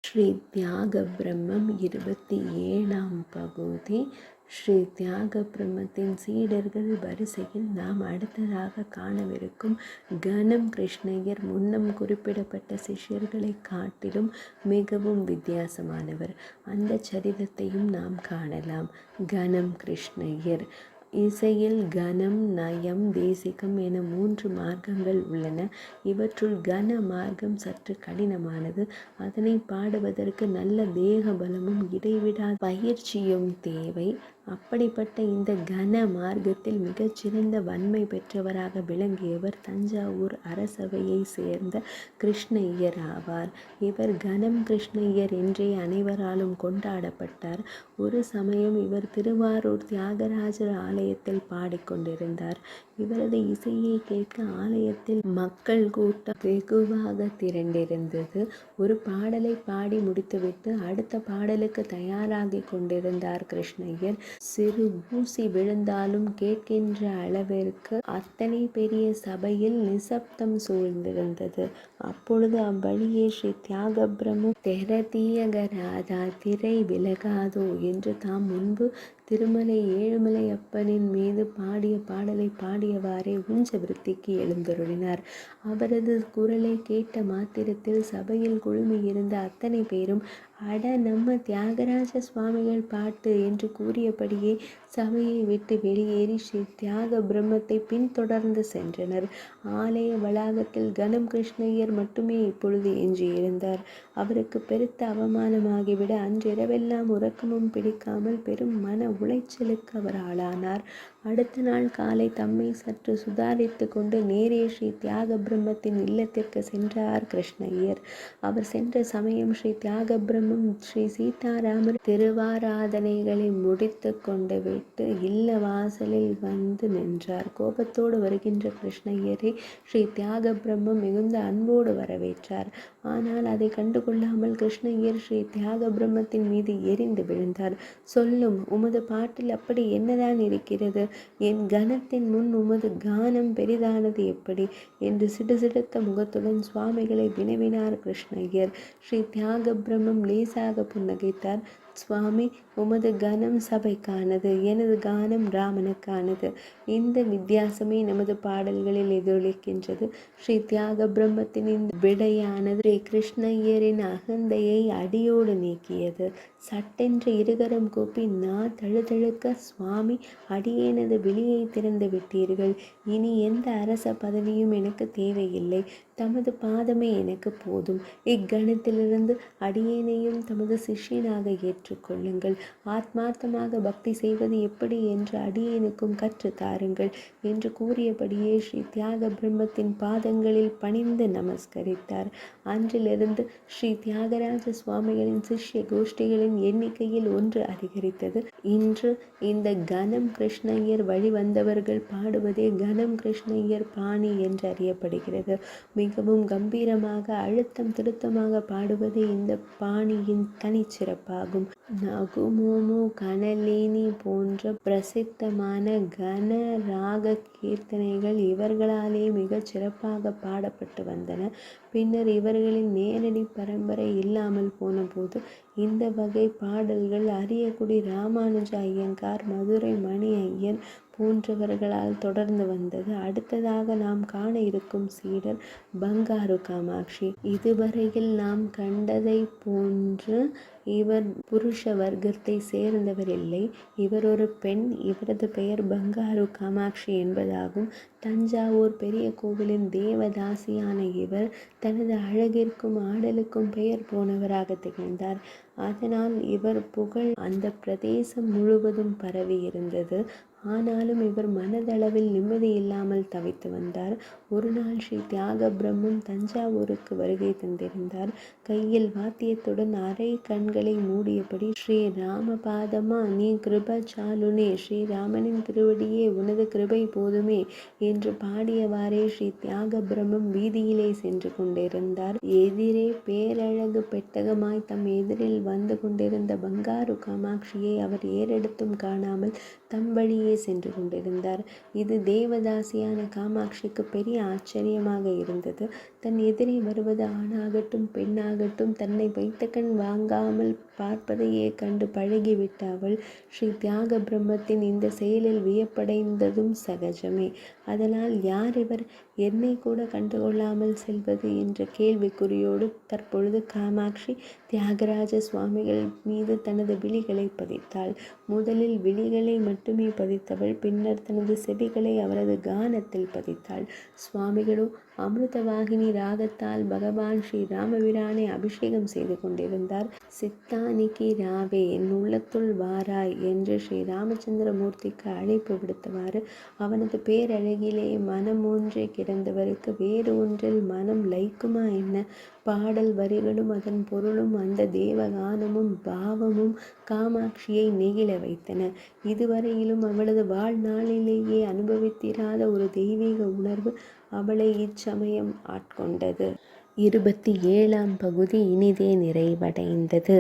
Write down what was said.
ஸ்ரீ தியாக பிரம்மம் 27ஆம் பகுதி. ஸ்ரீ தியாக பிரம்மத்தின் சீடர்கள் வரிசையில் நாம் அடுத்ததாக காணவிருக்கும் கனம் கிருஷ்ணய்யர் முன்னம் குறிப்பிடப்பட்ட சிஷ்யர்களை காட்டிலும் மிகவும் வித்தியாசமானவர். அந்த சரிதத்தையும் நாம் காணலாம். கனம் கிருஷ்ணய்யர் இசையில் கனம், நயம், தேசிகம் என 3 மார்க்கங்கள் உள்ளன. இவற்றுள் கன மார்க்கம் சற்று கடினமானது. அதனை பாடுவதற்கு நல்ல தேக பலமும் இடைவிடாத பயிற்சியும் தேவை. அப்படிப்பட்ட இந்த கன மார்க்கத்தில் மிகச்சிறந்த வன்மை பெற்றவராக விளங்கியவர் தஞ்சாவூர் அரசவையை சேர்ந்த கிருஷ்ணய்யர் ஆவார். இவர் கனம் கிருஷ்ணய்யர் என்றே அனைவராலும் கொண்டாடப்பட்டார். ஒரு சமயம் இவர் திருவாரூர் தியாகராஜர் ஆலயத்தில் பாடிக்கொண்டிருந்தார். இவரது இசையை கேட்க ஆலயத்தில் மக்கள் கூட்டம் வெகுவாக திரண்டிருந்தது. ஒரு பாடலை பாடி முடித்துவிட்டு அடுத்த பாடலுக்கு தயாராகி கொண்டிருந்தார் கிருஷ்ணய்யர். சிறு ஊசி விழுந்தாலும் கேட்கின்ற அளவிற்கு அத்தனை பெரிய சபையில் நிசப்தம் சூழ்ந்திருந்தது. அப்பொழுது அவ்வழியே ஸ்ரீ தியாக பிரம்மம் தெரதீயகராதா திரை விலகாதோ என்று தாம் முன்பு திருமலை ஏழுமலை அப்பனின் மீது பாடிய பாடலை பாடியவாறே உஞ்ச விருத்திக்கு எழுந்தருளினார். அவரது குரலை கேட்ட மாத்திரத்தில் சபையில் குழுமியிருந்த அத்தனை பேரும் அட நம்ம தியாகராஜ சுவாமிகள் பாட்டு என்று கூறியபடியே சபையை விட்டு வெளியேறி ஸ்ரீ தியாக பிரம்மத்தை பின்தொடர்ந்து சென்றனர். ஆலய வளாகத்தில் கனம் கிருஷ்ணய்யர் மட்டுமே இப்பொழுது எஞ்சியிருந்தார். அவருக்கு பெருத்த அவமானமாகிவிட அன்றிரவெல்லாம் உறக்கமும் பிடிக்காமல் பெரும் மன உளைச்சலுக்கு அவர் ஆளானார். அடுத்த நாள் காலை தம்மை சற்று சுதாரித்து கொண்டு நேரே ஸ்ரீ தியாக பிரம்மத்தின் இல்லத்திற்கு சென்றார் கிருஷ்ணய்யர். அவர் சென்ற சமயம் ஸ்ரீ தியாக பிரம்மம் ஸ்ரீ சீதாராமர் திருவாராதனைகளை முடித்து கொண்டு விட்டு இல்ல வாசலில் வந்து நின்றார். கோபத்தோடு வருகின்ற கிருஷ்ணய்யரை ஸ்ரீ தியாக பிரம்மம் மிகுந்த அன்போடு வரவேற்றார். ஆனால் அதை கண்டுகொள்ளாமல் கிருஷ்ணய்யர் ஸ்ரீ தியாக பிரம்மத்தின் மீது எரிந்து விழுந்தார். சொல்லும், உமது பாட்டில் அப்படி என்னதான் இருக்கிறது? என் கனத்தின் முன் உமது கானம் பெரிதானது எப்படி என்று சிடுசிடுத்த முகத்துடன் சுவாமிகளை வினவினார் கிருஷ்ணய்யர். ஸ்ரீ தியாக பிரம்மம் லேசாக புன்னகைத்தார். சுவாமி, உமது கனம் சபைக்கானது, எனது கானம் ராமனுக்கானது. இந்த வித்தியாசமே நமது பாடல்களில் எதிரொலிக்கின்றது. ஸ்ரீ தியாக பிரம்மத்தின் இந்த விடையானது ஸ்ரீ கிருஷ்ணய்யரின் அகந்தையை அடியோடு நீக்கியது. சட்டென்று இருகரம் கூப்பி தழுதழுக்க, சுவாமி, அடியேனது விழியை திறந்து விட்டீர்கள். இனி எந்த அரச பதவியும் எனக்கு தேவையில்லை. தமது பாதமே எனக்கு போதும். இக்கணத்திலிருந்து அடியேனையும் தமது சிஷ்யனாக ஏற்றுக்கொள்ளுங்கள். ஆத்மார்த்தமாக பக்தி செய்வது எப்படி என்று அடியேனுக்கும் கற்று தாருங்கள் என்று கூறியபடியே ஸ்ரீ தியாக பிரம்மத்தின் பாதங்களில் பணிந்து நமஸ்கரித்தார். அன்றிலிருந்து ஸ்ரீ தியாகராஜ சுவாமிகளின் சிஷ்ய கோஷ்டிகளின் எண்ணிக்கையில் ஒன்று அதிகரித்தது. இன்று இந்த கனம் கிருஷ்ணய்யர் வழிவந்தவர்கள் பாடுவதே கனம் கிருஷ்ணய்யர் பாணி என்று அறியப்படுகிறது. மிகவும் கம்பீரமாக அழுத்தம் திருத்தமாக பாடுவதே இந்த பாணியின் தனிச்சிறப்பாகும். நகுமோமு கனலேனி போன்ற பிரசித்தமான கன ராக கீர்த்தனைகள் இவர்களாலே மிகச் சிறப்பாக பாடப்பட்டு வந்தன. பின்னர் இவர்களின் நேரடி பரம்பரை இல்லாமல் போன போது இந்த வகை பாடல்கள் அரியக்குடி ராமானுஜ ஐயங்கார், மதுரை மணி ஐயன் போன்றவர்களால் தொடர்ந்து வந்தது. அடுத்ததாக நாம் காண இருக்கும் சீடர் பங்காரு காமாட்சி. இதுவரையில் நாம் கண்டதை போன்று இவர் புருஷ வர்க்கத்தை சேர்ந்தவர் இல்லை. இவர் ஒரு பெண். இவரது பெயர் பங்காரு காமாட்சி என்பதாகும். தஞ்சாவூர் பெரிய கோவிலின் தேவதாசியான இவர் தனது அழகிற்கும் ஆடலுக்கும் பெயர் போனவராக திகழ்ந்தார். அதனால் இவர் புகழ் அந்த பிரதேசம் முழுவதும் பரவி இருந்தது. ஆனாலும் இவர் மனதளவில் நிம்மதி இல்லாமல் தவித்து வந்தார். ஒரு நாள் ஸ்ரீ தியாக பிரம்மம் தஞ்சாவூருக்கு வருகை தந்திருந்தார். கையில் வாத்தியத்துடன் அரை கண்களை மூடியபடி, ஸ்ரீ ராமபாதமா நீ கிருபசாலுனே, ஸ்ரீராமனின் திருவடியே உனது கிருபை போதுமே என்று பாடியவாறே ஸ்ரீ தியாக பிரம்மம் வீதியிலே சென்று கொண்டிருந்தார். எதிரே பேரழகு பெட்டகமாய் தம் எதிரில் வந்து கொண்டிருந்த பங்காரு காமாட்சியை அவர் ஏறெடுத்தும் காணாமல் தம் வழியே வெளியே சென்று கொண்டிருந்தார். இது தேவதாசியான காமாட்சிக்கு பெரிய ஆச்சரியமாக இருந்தது. தன் எதிரே வருவது ஆணாகட்டும் பெண்ணாகட்டும் தன்னை வைத்த கண் வாங்காமல் பார்ப்பதையே கண்டு பழகிவிட்ட அவள் ஸ்ரீ தியாக பிரம்மத்தின் இந்த செயலில் வியப்படைந்ததும் சகஜமே. அதனால் யார் இவர், என்னை கூட கண்டுகொள்ளாமல் செல்வது என்ற கேள்விக்குறியோடு தற்பொழுது காமாட்சி தியாகராஜ சுவாமிகள் மீது தனது விழிகளை பதித்தாள். முதலில் விழிகளை மட்டுமே பதித்தவள் பின்னர் தனது செவிகளை அவரது கானத்தில் பதித்தாள். சுவாமிகளோ அமிர்தவாகினி ராகத்தால் பகவான் ஸ்ரீ ராமபிரானை அபிஷேகம் செய்து கொண்டிருந்தார். சித்தானிக்கு ராவே என் உள்ளத்துள் வாராய் என்று ஸ்ரீ ராமச்சந்திரமூர்த்திக்கு அழைப்பு விடுத்தவாறு அவனது பேரழகிலே மனம் ஒன்றே கிடந்தவருக்கு வேறு ஒன்றில் மனம் லைக்குமா என்ன? பாடல் வரிகளும் அதன் பொருளும் அந்த தேவகானமும் பாவமும் காமாட்சியை நெகிழ வைத்தன. இதுவரையிலும் அவளது வாழ்நாளிலேயே அனுபவித்திராத ஒரு தெய்வீக உணர்வு அவளை இச்சமயம் ஆட்கொண்டது. 27ஆம் பகுதி இனிதே நிறைவடைந்தது.